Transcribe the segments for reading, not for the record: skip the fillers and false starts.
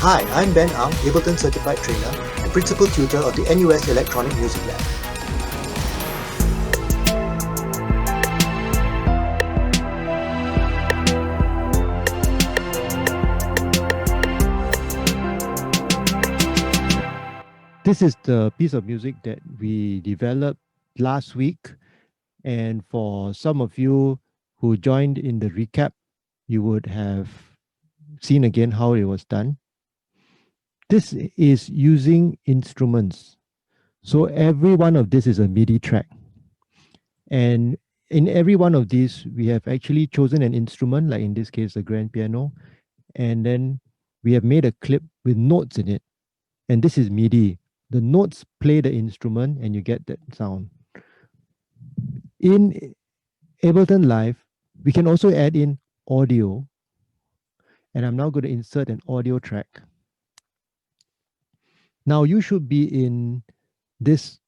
Hi, I'm Ben Ang, Ableton Certified Trainer and Principal Tutor of the NUS Electronic Music Lab. This is the piece of music that we developed last week. And for some of you who joined in the recap, you would have seen again how it was done. This is using instruments. So every one of this is a MIDI track. And in every one of these, we have actually chosen an instrument, like in this case, the grand piano. And then we have made a clip with notes in it. And this is MIDI. The notes play the instrument and you get that sound. In Ableton Live, we can also add in audio. And I'm now going to insert an audio track. Now you should be in this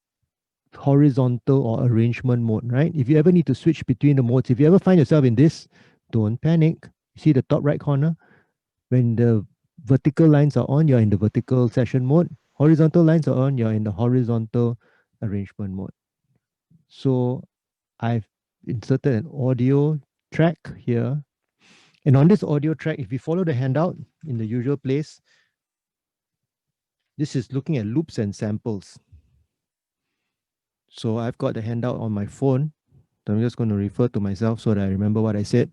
horizontal or arrangement mode, right? If you ever need to switch between the modes, if you ever find yourself in this, don't panic. You see the top right corner? When the vertical lines are on, you're in the vertical session mode. Horizontal lines are on, you're in the horizontal arrangement mode. So I've inserted an audio track here. And on this audio track, if you follow the handout in the usual place, this is looking at loops and samples. So I've got the handout on my phone. So I'm just going to refer to myself so that I remember what I said.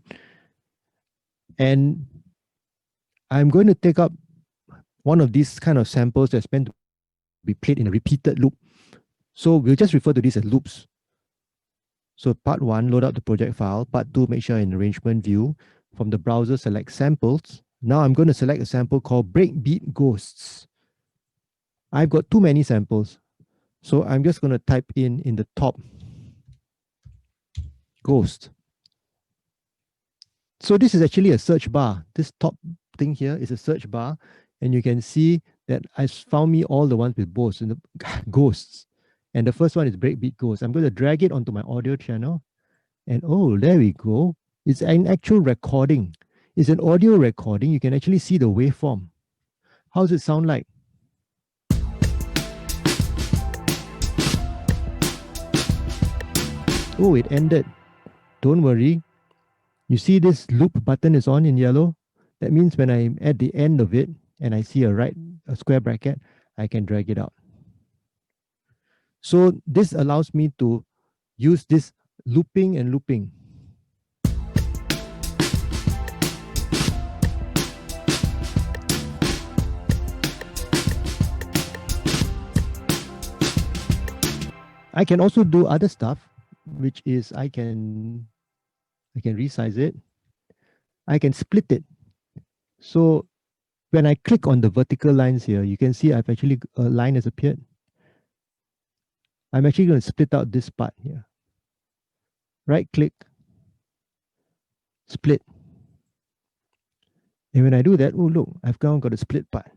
And I'm going to take up one of these kind of samples that's meant to be played in a repeated loop. So we'll just refer to this as loops. So part 1, load out the project file. Part 2, make sure in arrangement view. From the browser, select samples. Now I'm going to select a sample called Breakbeat Ghosts. I've got too many samples. So I'm just going to type in the top, Ghost. So this is actually a search bar. This top thing here is a search bar. And you can see that I found me all the ones with ghosts. And the first one is Breakbeat Ghosts. I'm going to drag it onto my audio channel. And oh, there we go. It's an actual recording. It's an audio recording. You can actually see the waveform. How does it sound like? Oh, it ended. Don't worry. You see this loop button is on in yellow? That means when I'm at the end of it and I see a square bracket, I can drag it out. So this allows me to use this looping and looping. I can also do other stuff, which is I can resize it. I can split it. So when I click on the vertical lines here, you can see I've actually, a line has appeared. I'm actually going to split out this part here. Right click, split. And when I do that, oh look, I've now got a split part.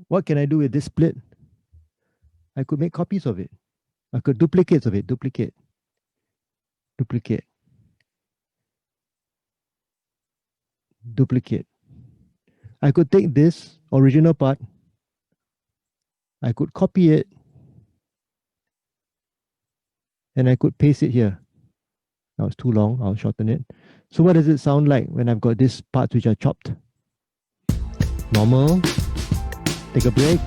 What can I do with this split? I could make copies of it. I could duplicates of it, duplicate. I could take this original part, I could copy it, and I could paste it here. That was too long, I'll shorten it. So what does it sound like when I've got these parts which are chopped? Normal, take a break.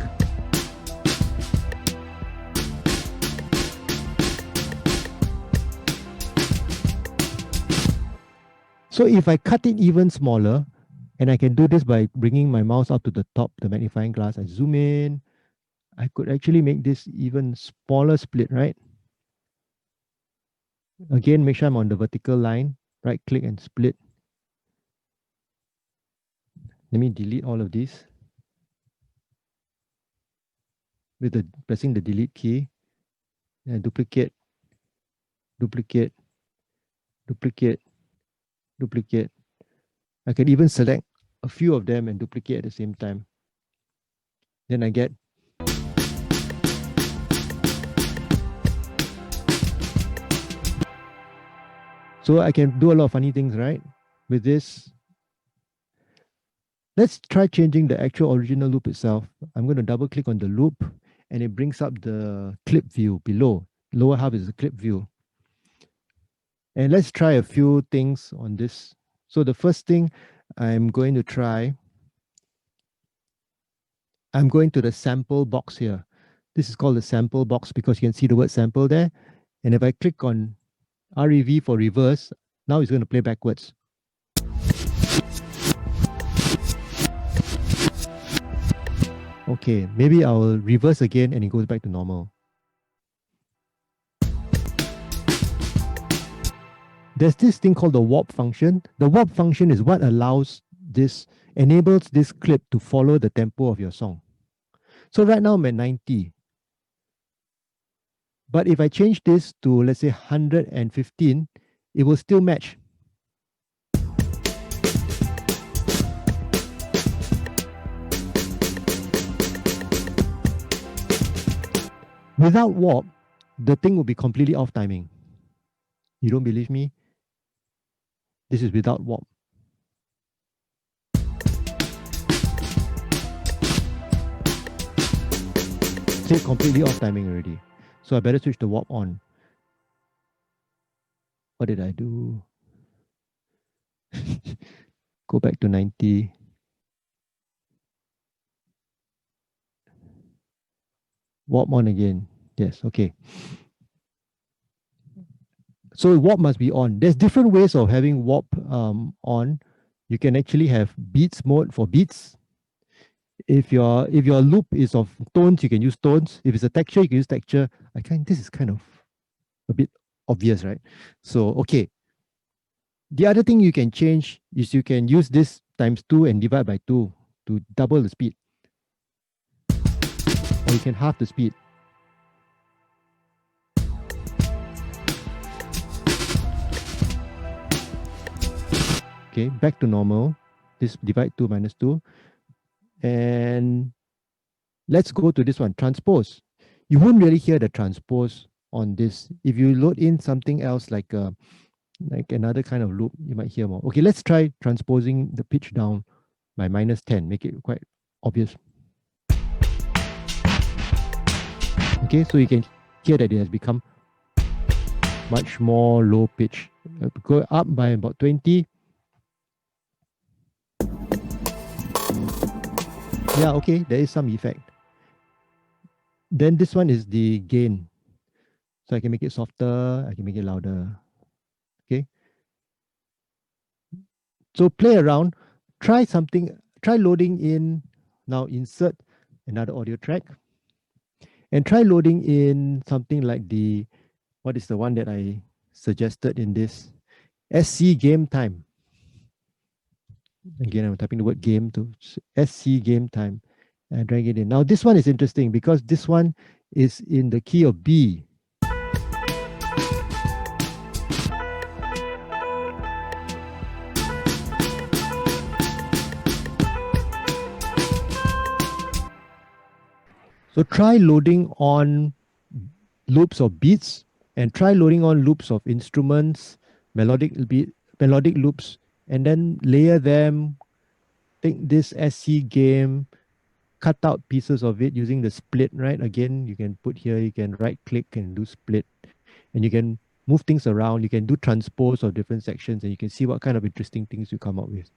So if I cut it even smaller, and I can do this by bringing my mouse up to the top, the magnifying glass, I zoom in, I could actually make this even smaller split, right? Again, make sure I'm on the vertical line, right click and split. Let me delete all of these with pressing the delete key, and duplicate. I can even select a few of them and duplicate at the same time. Then I get so I can do a lot of funny things, right? With this. Let's try changing the actual original loop itself. I'm going to double click on the loop and it brings up the clip view below. Lower half is the clip view. And let's try a few things on this. So the first thing I'm going to try, I'm going to the sample box here. This is called the sample box because you can see the word sample there. And if I click on REV for reverse, now it's going to play backwards. Okay, maybe I'll reverse again and it goes back to normal. There's this thing called the warp function. The warp function is what enables this clip to follow the tempo of your song. So right now I'm at 90. But if I change this to, let's say, 115, it will still match. Without warp, the thing will be completely off timing. You don't believe me? This is without warp. Say completely off timing already. So I better switch the warp on. What did I do? Go back to 90. Warp on again. Yes, okay. So warp must be on. There's different ways of having warp on. You can actually have beats mode for beats. If your loop is of tones, you can use tones. If it's a texture, you can use texture. This is kind of a bit obvious, right? So okay. The other thing you can change is you can use this times 2 and divide by 2 to double the speed. Or you can halve the speed. Okay, back to normal. This divide 2 minus 2. And let's go to this one, transpose. You won't really hear the transpose on this. If you load in something else like another kind of loop, you might hear more. Okay, let's try transposing the pitch down by minus 10, make it quite obvious. Okay, so you can hear that it has become much more low pitch. Go up by about 20. Yeah, okay, there is some effect. Then this one is the gain. So I can make it softer, I can make it louder. Okay. So play around, try loading in, now insert another audio track. And try loading in something like what is the one that I suggested in this? SC game time. Again, I'm typing the word game to SC game time and drag it in. Now this one is interesting because this one is in the key of B. So try loading on loops of beats and try loading on loops of instruments, melodic loops, and then layer them. Take this SC game, cut out pieces of it using the split, right? Again, you can put here, you can right click and do split, and you can move things around. You can do transpose of different sections and you can see what kind of interesting things you come up with.